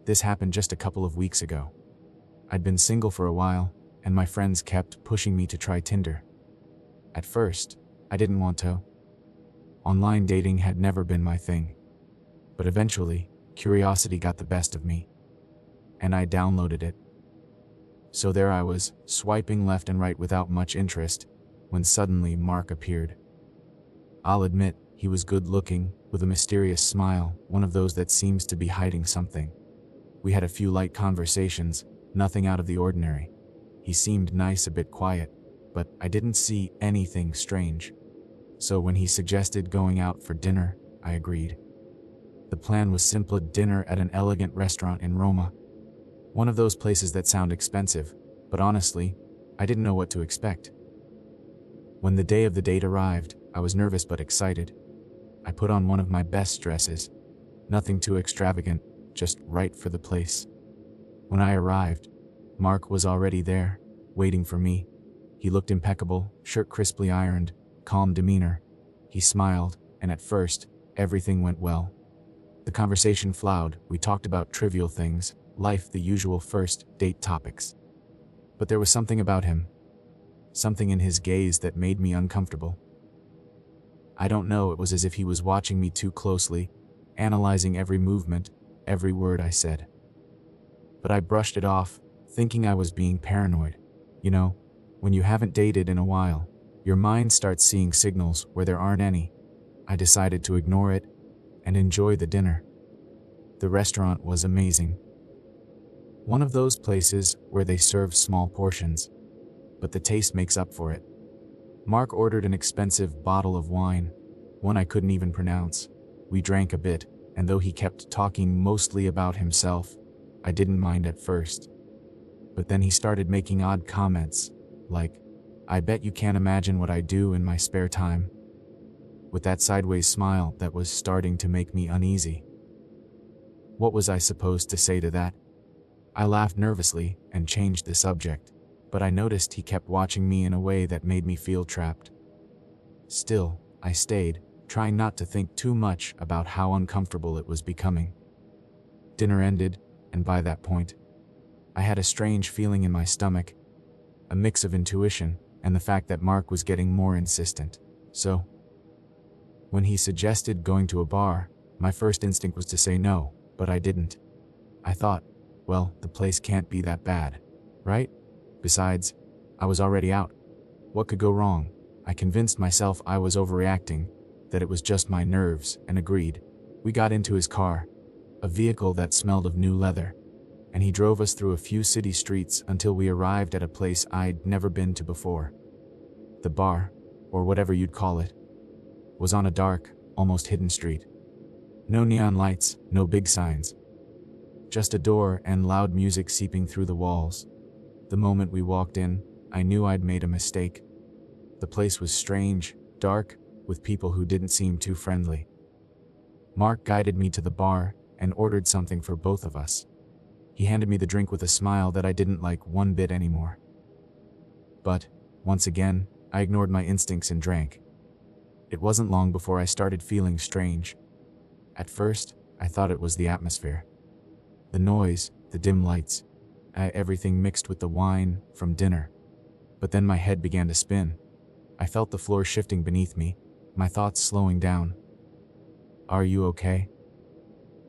This happened just a couple of weeks ago. I'd been single for a while, and my friends kept pushing me to try Tinder. At first, I didn't want to. Online dating had never been my thing. But eventually, curiosity got the best of me, and I downloaded it. So there I was, swiping left and right without much interest, when suddenly Mark appeared. I'll admit, he was good-looking, with a mysterious smile, one of those that seems to be hiding something. We had a few light conversations, nothing out of the ordinary. He seemed nice, a bit quiet, but I didn't see anything strange. So when he suggested going out for dinner, I agreed. The plan was simple: dinner at an elegant restaurant in Roma. One of those places that sound expensive, but honestly, I didn't know what to expect. When the day of the date arrived, I was nervous but excited. I put on one of my best dresses. Nothing too extravagant, just right for the place. When I arrived, Mark was already there, waiting for me. He looked impeccable, shirt crisply ironed, calm demeanor. He smiled, and at first, everything went well. The conversation flowed. We talked about trivial things, life, the usual first date topics. But there was something about him, something in his gaze that made me uncomfortable. I don't know, it was as if he was watching me too closely, analyzing every movement, every word I said. But I brushed it off, thinking I was being paranoid. You know, when you haven't dated in a while, your mind starts seeing signals where there aren't any. I decided to ignore it and enjoy the dinner. The restaurant was amazing. One of those places where they serve small portions, but the taste makes up for it. Mark ordered an expensive bottle of wine, one I couldn't even pronounce. We drank a bit, and though he kept talking mostly about himself, I didn't mind at first. But then he started making odd comments, like, "I bet you can't imagine what I do in my spare time," with that sideways smile that was starting to make me uneasy. What was I supposed to say to that? I laughed nervously and changed the subject, but I noticed he kept watching me in a way that made me feel trapped. Still, I stayed, trying not to think too much about how uncomfortable it was becoming. Dinner ended, and by that point, I had a strange feeling in my stomach, a mix of intuition and the fact that Mark was getting more insistent. So, when he suggested going to a bar, my first instinct was to say no, but I didn't. I thought, well, the place can't be that bad, right? Besides, I was already out. What could go wrong? I convinced myself I was overreacting, that it was just my nerves, and agreed. We got into his car, a vehicle that smelled of new leather, and he drove us through a few city streets until we arrived at a place I'd never been to before. The bar, or whatever you'd call it, was on a dark, almost hidden street. No neon lights, no big signs. Just a door and loud music seeping through the walls. The moment we walked in, I knew I'd made a mistake. The place was strange, dark, with people who didn't seem too friendly. Mark guided me to the bar and ordered something for both of us. He handed me the drink with a smile that I didn't like one bit anymore. But, once again, I ignored my instincts and drank. It wasn't long before I started feeling strange. At first, I thought it was the atmosphere. The noise, the dim lights, everything mixed with the wine from dinner. But then my head began to spin. I felt the floor shifting beneath me, my thoughts slowing down. "Are you okay?"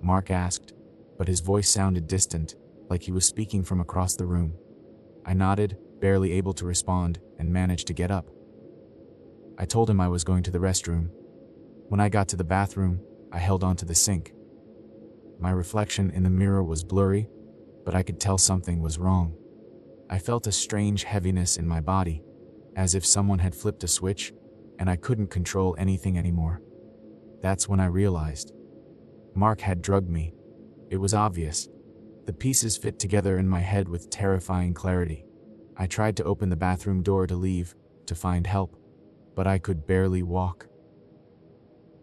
Mark asked, but his voice sounded distant, like he was speaking from across the room. I nodded, barely able to respond, and managed to get up. I told him I was going to the restroom. When I got to the bathroom, I held onto the sink. My reflection in the mirror was blurry, but I could tell something was wrong. I felt a strange heaviness in my body, as if someone had flipped a switch, and I couldn't control anything anymore. That's when I realized. Mark had drugged me. It was obvious. The pieces fit together in my head with terrifying clarity. I tried to open the bathroom door to leave, to find help, but I could barely walk.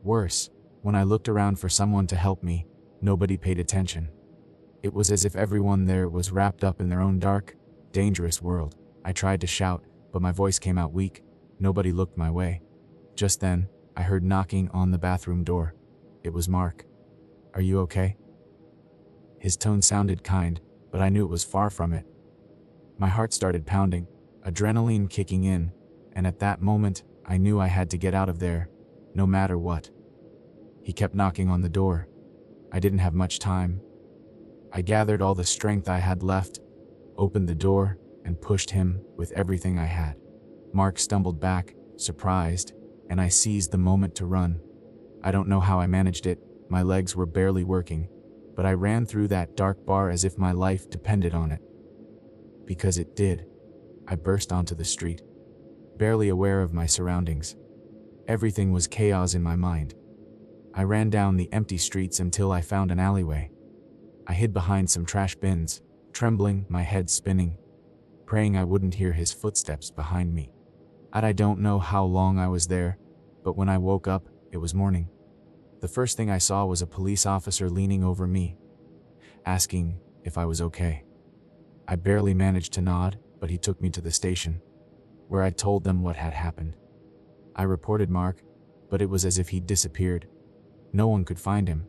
Worse, when I looked around for someone to help me, nobody paid attention. It was as if everyone there was wrapped up in their own dark, dangerous world. I tried to shout, but my voice came out weak. Nobody looked my way. Just then, I heard knocking on the bathroom door. It was Mark. "Are you okay?" His tone sounded kind, but I knew it was far from it. My heart started pounding, adrenaline kicking in, and at that moment, I knew I had to get out of there, no matter what. He kept knocking on the door. I didn't have much time. I gathered all the strength I had left, opened the door, and pushed him with everything I had. Mark stumbled back, surprised, and I seized the moment to run. I don't know how I managed it, my legs were barely working, but I ran through that dark bar as if my life depended on it. Because it did. I burst onto the street, barely aware of my surroundings. Everything was chaos in my mind. I ran down the empty streets until I found an alleyway. I hid behind some trash bins, trembling, my head spinning, praying I wouldn't hear his footsteps behind me. I don't know how long I was there, but when I woke up, it was morning. The first thing I saw was a police officer leaning over me, asking if I was okay. I barely managed to nod, but he took me to the station, where I told them what had happened. I reported Mark, but it was as if he'd disappeared. No one could find him.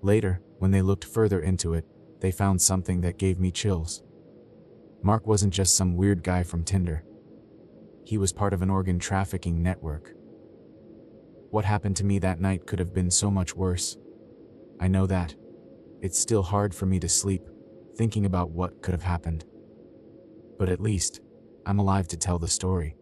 Later, when they looked further into it, they found something that gave me chills. Mark wasn't just some weird guy from Tinder. He was part of an organ trafficking network. What happened to me that night could have been so much worse. I know that. It's still hard for me to sleep, thinking about what could have happened. But at least, I'm alive to tell the story.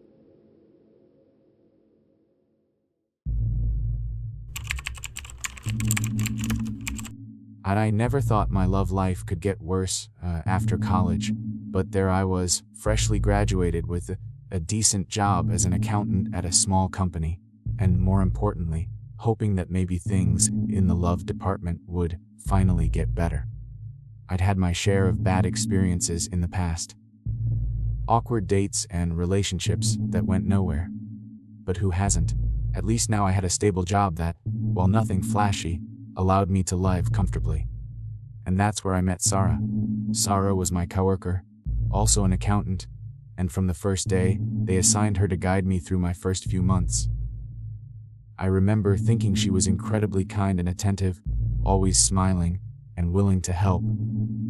I never thought my love life could get worse after college, but there I was, freshly graduated with a decent job as an accountant at a small company, and more importantly, hoping that maybe things in the love department would finally get better. I'd had my share of bad experiences in the past. Awkward dates and relationships that went nowhere. But who hasn't? At least now I had a stable job that, while nothing flashy, allowed me to live comfortably. And that's where I met Sarah. Sarah was my coworker, also an accountant, and from the first day, they assigned her to guide me through my first few months. I remember thinking she was incredibly kind and attentive, always smiling, and willing to help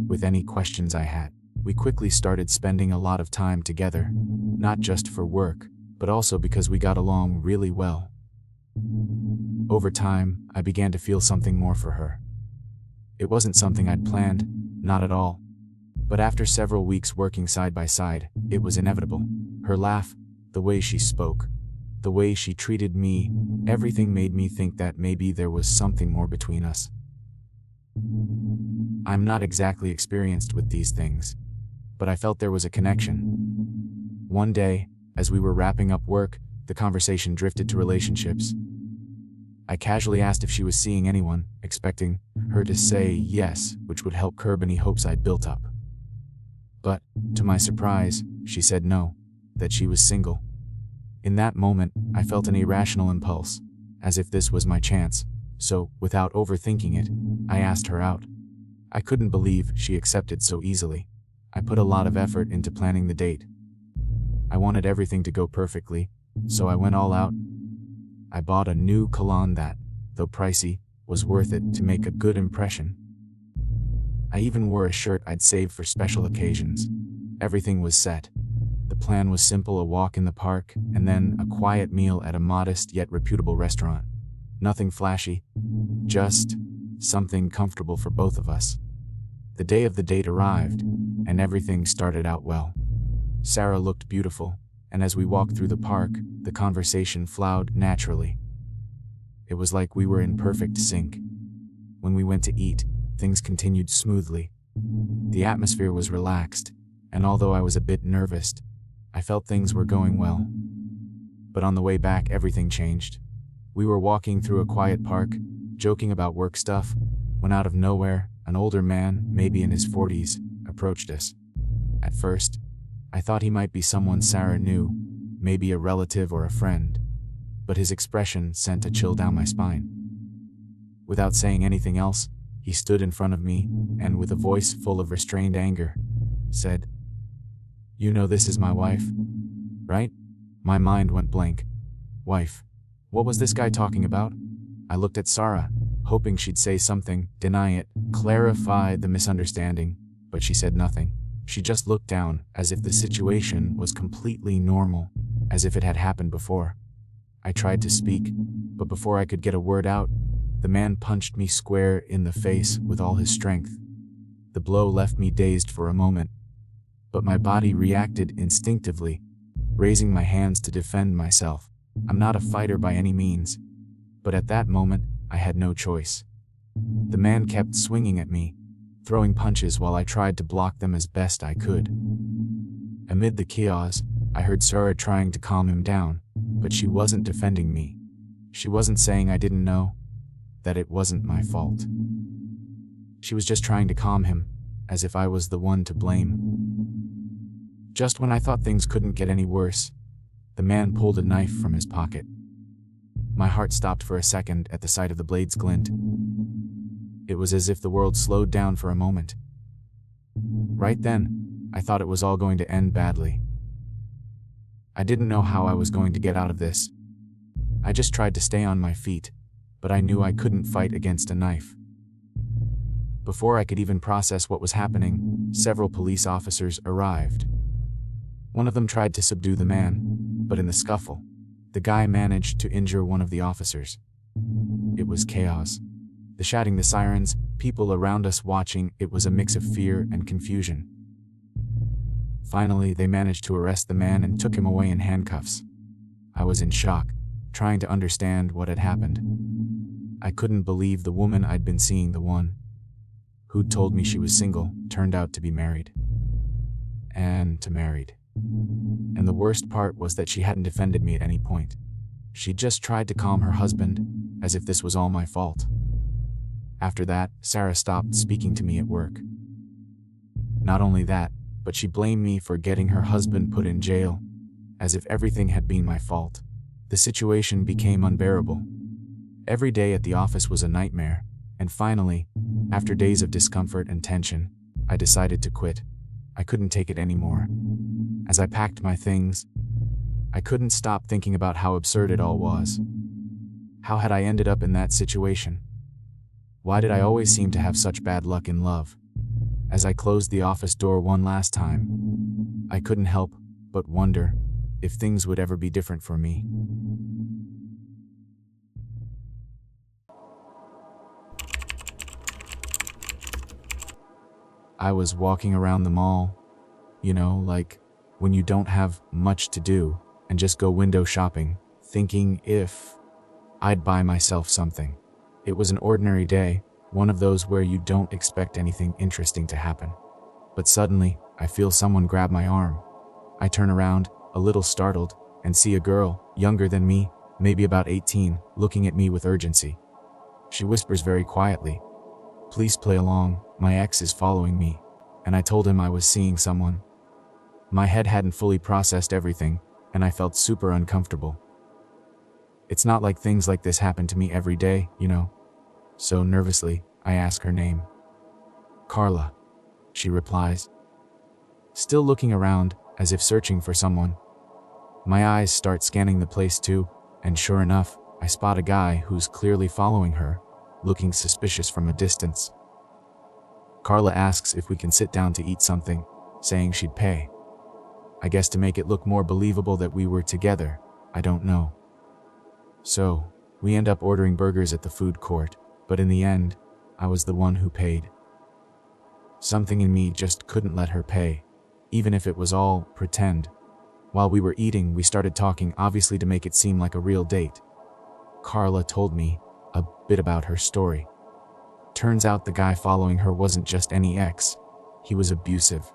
with any questions I had. We quickly started spending a lot of time together, not just for work, but also because we got along really well. Over time, I began to feel something more for her. It wasn't something I'd planned, not at all. But after several weeks working side by side, it was inevitable. Her laugh, the way she spoke, the way she treated me, everything made me think that maybe there was something more between us. I'm not exactly experienced with these things, but I felt there was a connection. One day, as we were wrapping up work, the conversation drifted to relationships. I casually asked if she was seeing anyone, expecting her to say yes, which would help curb any hopes I'd built up. But, to my surprise, she said no, that she was single. In that moment, I felt an irrational impulse, as if this was my chance, so, without overthinking it, I asked her out. I couldn't believe she accepted so easily. I put a lot of effort into planning the date. I wanted everything to go perfectly, so I went all out. I bought a new cologne that, though pricey, was worth it to make a good impression. I even wore a shirt I'd saved for special occasions. Everything was set. The plan was simple: a walk in the park, and then a quiet meal at a modest yet reputable restaurant. Nothing flashy, just something comfortable for both of us. The day of the date arrived, and everything started out well. Sarah looked beautiful, and as we walked through the park, the conversation flowed naturally. It was like we were in perfect sync. When we went to eat, things continued smoothly. The atmosphere was relaxed, and although I was a bit nervous, I felt things were going well. But on the way back, everything changed. We were walking through a quiet park, joking about work stuff, when out of nowhere, an older man, maybe in his 40s, approached us. At first, I thought he might be someone Sarah knew, maybe a relative or a friend, but his expression sent a chill down my spine. Without saying anything else, he stood in front of me, and with a voice full of restrained anger, said, "You know this is my wife, right?" My mind went blank. Wife? What was this guy talking about? I looked at Sarah, hoping she'd say something, deny it, clarify the misunderstanding, but she said nothing. She just looked down, as if the situation was completely normal, as if it had happened before. I tried to speak, but before I could get a word out, the man punched me square in the face with all his strength. The blow left me dazed for a moment, but my body reacted instinctively, raising my hands to defend myself. I'm not a fighter by any means, but at that moment, I had no choice. The man kept swinging at me, throwing punches while I tried to block them as best I could. Amid the chaos, I heard Sarah trying to calm him down, but she wasn't defending me. She wasn't saying I didn't know, that it wasn't my fault. She was just trying to calm him, as if I was the one to blame. Just when I thought things couldn't get any worse, the man pulled a knife from his pocket. My heart stopped for a second at the sight of the blade's glint. It was as if the world slowed down for a moment. Right then, I thought it was all going to end badly. I didn't know how I was going to get out of this. I just tried to stay on my feet, but I knew I couldn't fight against a knife. Before I could even process what was happening, several police officers arrived. One of them tried to subdue the man, but in the scuffle, the guy managed to injure one of the officers. It was chaos. The shouting, the sirens, people around us watching, it was a mix of fear and confusion. Finally, they managed to arrest the man and took him away in handcuffs. I was in shock, trying to understand what had happened. I couldn't believe the woman I'd been seeing, the one who'd told me she was single, turned out to be married. And married. And the worst part was that she hadn't defended me at any point. She'd just tried to calm her husband, as if this was all my fault. After that, Sarah stopped speaking to me at work. Not only that, but she blamed me for getting her husband put in jail, as if everything had been my fault. The situation became unbearable. Every day at the office was a nightmare, and finally, after days of discomfort and tension, I decided to quit. I couldn't take it anymore. As I packed my things, I couldn't stop thinking about how absurd it all was. How had I ended up in that situation? Why did I always seem to have such bad luck in love? As I closed the office door one last time, I couldn't help but wonder if things would ever be different for me. I was walking around the mall, like when you don't have much to do and just go window shopping, thinking if I'd buy myself something. It was an ordinary day, one of those where you don't expect anything interesting to happen. But suddenly, I feel someone grab my arm. I turn around, a little startled, and see a girl, younger than me, maybe about 18, looking at me with urgency. She whispers very quietly, "Please play along, my ex is following me," and I told him I was seeing someone. My head hadn't fully processed everything, and I felt super uncomfortable. It's not like things like this happen to me every day, So nervously, I ask her name. "Carla," she replies, still looking around as if searching for someone. My eyes start scanning the place too, and sure enough, I spot a guy who's clearly following her, looking suspicious from a distance. Carla asks if we can sit down to eat something, saying she'd pay. I guess to make it look more believable that we were together, I don't know. So, we end up ordering burgers at the food court, but in the end, I was the one who paid. Something in me just couldn't let her pay, even if it was all pretend. While we were eating, we started talking, obviously to make it seem like a real date. Carla told me a bit about her story. Turns out the guy following her wasn't just any ex, he was abusive.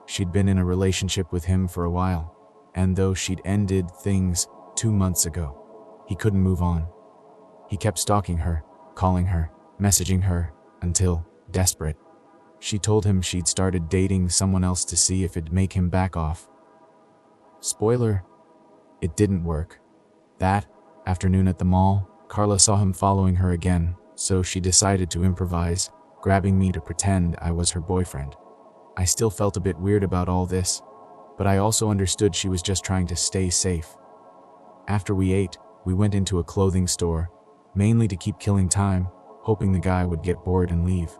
She'd been in a relationship with him for a while, and though she'd ended things 2 months ago, he couldn't move on. He kept stalking her, calling her, messaging her, until, desperate, she told him she'd started dating someone else to see if it'd make him back off. Spoiler, it didn't work. That afternoon at the mall, Carla saw him following her again, so she decided to improvise, grabbing me to pretend I was her boyfriend. I still felt a bit weird about all this, but I also understood she was just trying to stay safe. After we ate, we went into a clothing store, mainly to keep killing time, hoping the guy would get bored and leave.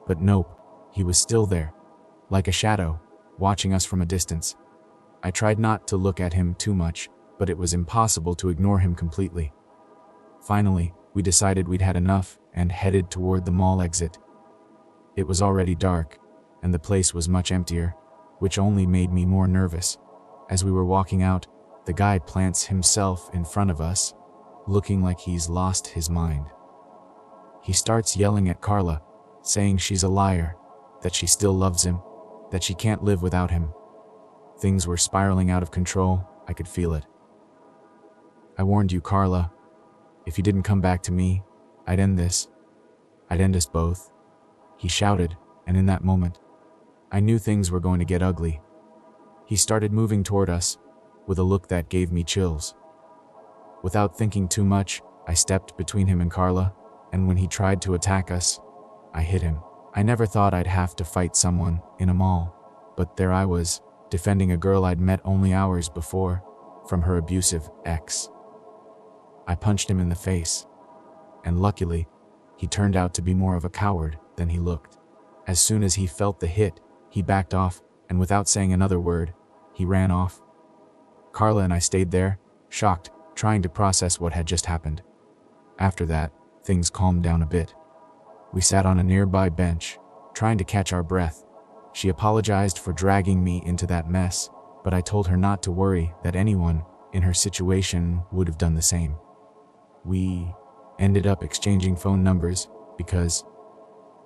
But nope, he was still there, like a shadow, watching us from a distance. I tried not to look at him too much, but it was impossible to ignore him completely. Finally, we decided we'd had enough and headed toward the mall exit. It was already dark, and the place was much emptier, which only made me more nervous. As we were walking out, the guy plants himself in front of us, looking like he's lost his mind. He starts yelling at Carla, saying she's a liar, that she still loves him, that she can't live without him. Things were spiraling out of control. I could feel it. I warned you, Carla. If you didn't come back to me, I'd end this. I'd end us both. He shouted, and in that moment, I knew things were going to get ugly. He started moving toward us, with a look that gave me chills. Without thinking too much, I stepped between him and Carla, and when he tried to attack us, I hit him. I never thought I'd have to fight someone in a mall, but there I was, defending a girl I'd met only hours before, from her abusive ex. I punched him in the face, and luckily, he turned out to be more of a coward than he looked. As soon as he felt the hit, he backed off, and without saying another word, he ran off. Carla and I stayed there, shocked, trying to process what had just happened. After that, things calmed down a bit. We sat on a nearby bench, trying to catch our breath. She apologized for dragging me into that mess, but I told her not to worry, that anyone in her situation would have done the same. We ended up exchanging phone numbers because,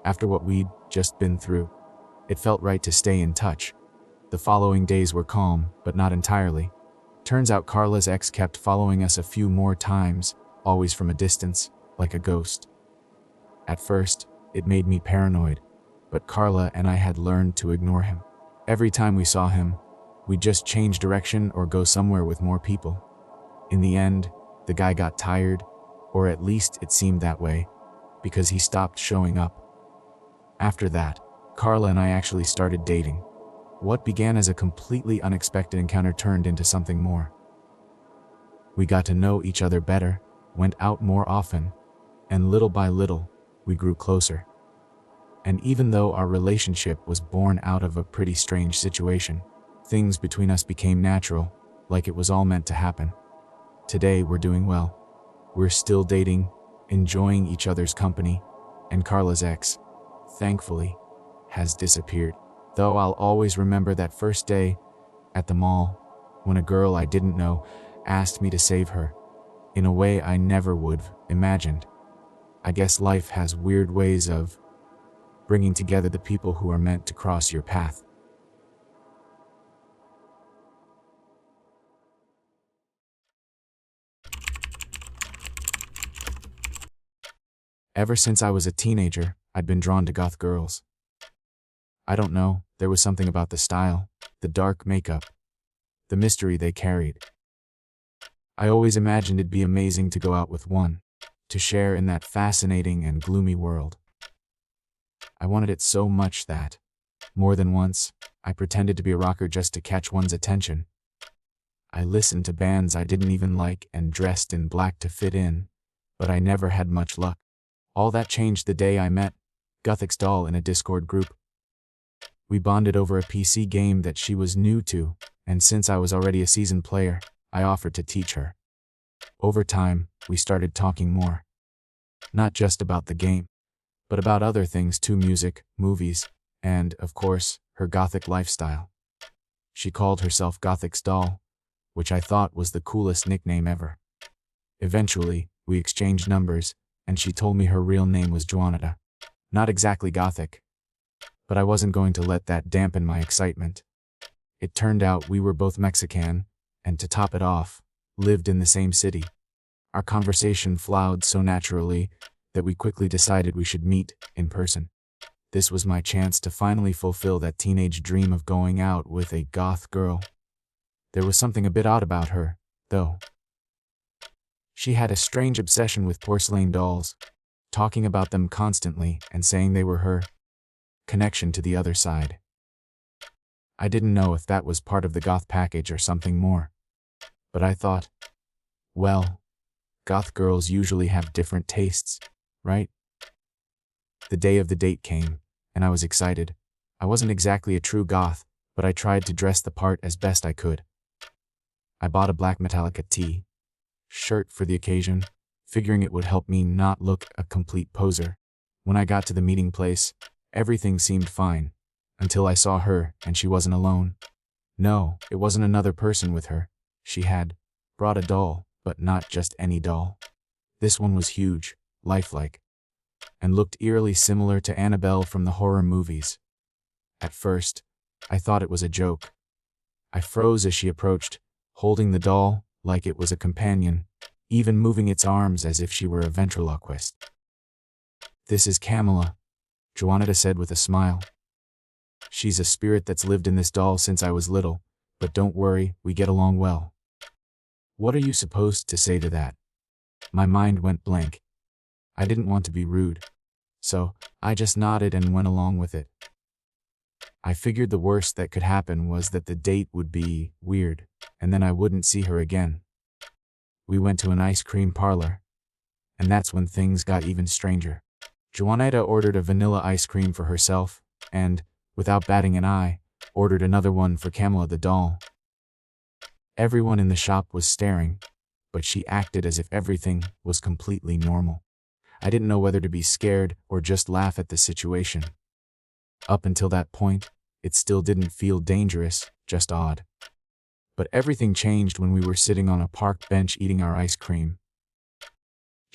after what we'd just been through, it felt right to stay in touch. The following days were calm, but not entirely. Turns out Carla's ex kept following us a few more times, always from a distance, like a ghost. At first, it made me paranoid, but Carla and I had learned to ignore him. Every time we saw him, we'd just change direction or go somewhere with more people. In the end, the guy got tired, or at least it seemed that way, because he stopped showing up. After that, Carla and I actually started dating. What began as a completely unexpected encounter turned into something more. We got to know each other better, went out more often, and little by little, we grew closer. And even though our relationship was born out of a pretty strange situation, things between us became natural, like it was all meant to happen. Today, we're doing well. We're still dating, enjoying each other's company, and Carla's ex, thankfully, has disappeared. Though I'll always remember that first day at the mall when a girl I didn't know asked me to save her in a way I never would have imagined. I guess life has weird ways of bringing together the people who are meant to cross your path. Ever since I was a teenager, I'd been drawn to goth girls. I don't know, there was something about the style, the dark makeup, the mystery they carried. I always imagined it'd be amazing to go out with one, to share in that fascinating and gloomy world. I wanted it so much that, more than once, I pretended to be a rocker just to catch one's attention. I listened to bands I didn't even like and dressed in black to fit in, but I never had much luck. All that changed the day I met Gothic's doll in a Discord group. We bonded over a PC game that she was new to, and since I was already a seasoned player, I offered to teach her. Over time, we started talking more. Not just about the game, but about other things too: music, movies, and, of course, her gothic lifestyle. She called herself Gothic's doll, which I thought was the coolest nickname ever. Eventually, we exchanged numbers, and she told me her real name was Juanita. Not exactly gothic, but I wasn't going to let that dampen my excitement. It turned out we were both Mexican, and to top it off, lived in the same city. Our conversation flowed so naturally that we quickly decided we should meet in person. This was my chance to finally fulfill that teenage dream of going out with a goth girl. There was something a bit odd about her, though. She had a strange obsession with porcelain dolls, talking about them constantly and saying they were her connection to the other side. I didn't know if that was part of the goth package or something more, but I thought, well, goth girls usually have different tastes, right? The day of the date came, and I was excited. I wasn't exactly a true goth, but I tried to dress the part as best I could. I bought a black Metallica shirt for the occasion, figuring it would help me not look a complete poser. When I got to the meeting place, everything seemed fine, until I saw her, and she wasn't alone. No, it wasn't another person with her. She had brought a doll, but not just any doll. This one was huge, lifelike, and looked eerily similar to Annabelle from the horror movies. At first, I thought it was a joke. I froze as she approached, holding the doll like it was a companion, even moving its arms as if she were a ventriloquist. "This is Camilla," Juanita said with a smile. "She's a spirit that's lived in this doll since I was little, but don't worry, we get along well." What are you supposed to say to that? My mind went blank. I didn't want to be rude, so I just nodded and went along with it. I figured the worst that could happen was that the date would be weird, and then I wouldn't see her again. We went to an ice cream parlor, and that's when things got even stranger. Juanita ordered a vanilla ice cream for herself, and, without batting an eye, ordered another one for Camilla the doll. Everyone in the shop was staring, but she acted as if everything was completely normal. I didn't know whether to be scared or just laugh at the situation. Up until that point, it still didn't feel dangerous, just odd. But everything changed when we were sitting on a park bench eating our ice cream.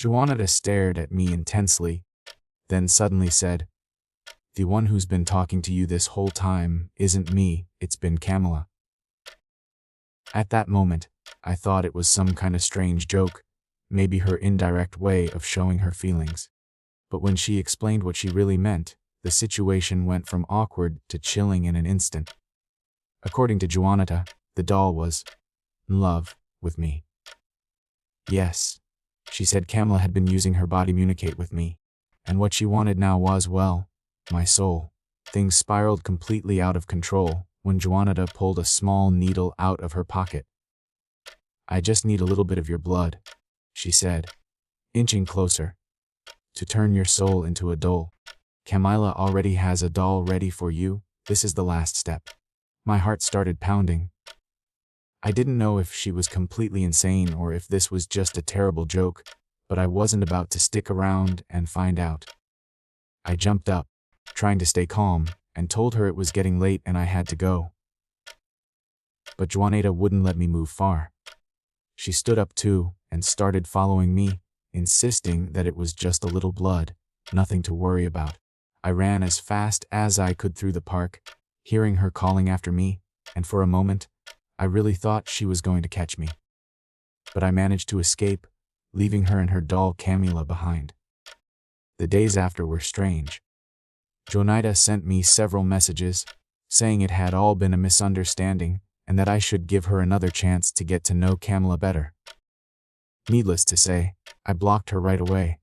Juanita stared at me intensely, then suddenly said, "The one who's been talking to you this whole time isn't me, it's been Camilla." At that moment, I thought it was some kind of strange joke, maybe her indirect way of showing her feelings. But when she explained what she really meant, the situation went from awkward to chilling in an instant. According to Juanita, the doll was in love with me. Yes, she said Camilla had been using her body to communicate with me, and what she wanted now was, well, my soul. Things spiraled completely out of control when Juanita pulled a small needle out of her pocket. "I just need a little bit of your blood," she said, inching closer, "to turn your soul into a doll. Camilla already has a doll ready for you. This is the last step." My heart started pounding. I didn't know if she was completely insane or if this was just a terrible joke, but I wasn't about to stick around and find out. I jumped up, trying to stay calm, and told her it was getting late and I had to go. But Juanita wouldn't let me move far. She stood up too and started following me, insisting that it was just a little blood, nothing to worry about. I ran as fast as I could through the park, hearing her calling after me, and for a moment, I really thought she was going to catch me. But I managed to escape, leaving her and her doll Camilla behind. The days after were strange. Juanita sent me several messages, saying it had all been a misunderstanding and that I should give her another chance to get to know Camilla better. Needless to say, I blocked her right away.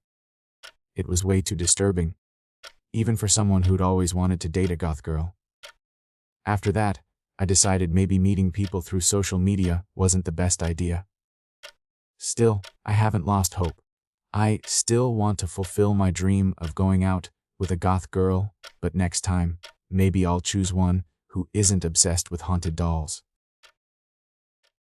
It was way too disturbing, even for someone who'd always wanted to date a goth girl. After that, I decided maybe meeting people through social media wasn't the best idea. Still, I haven't lost hope. I still want to fulfill my dream of going out with a goth girl, but next time, maybe I'll choose one who isn't obsessed with haunted dolls.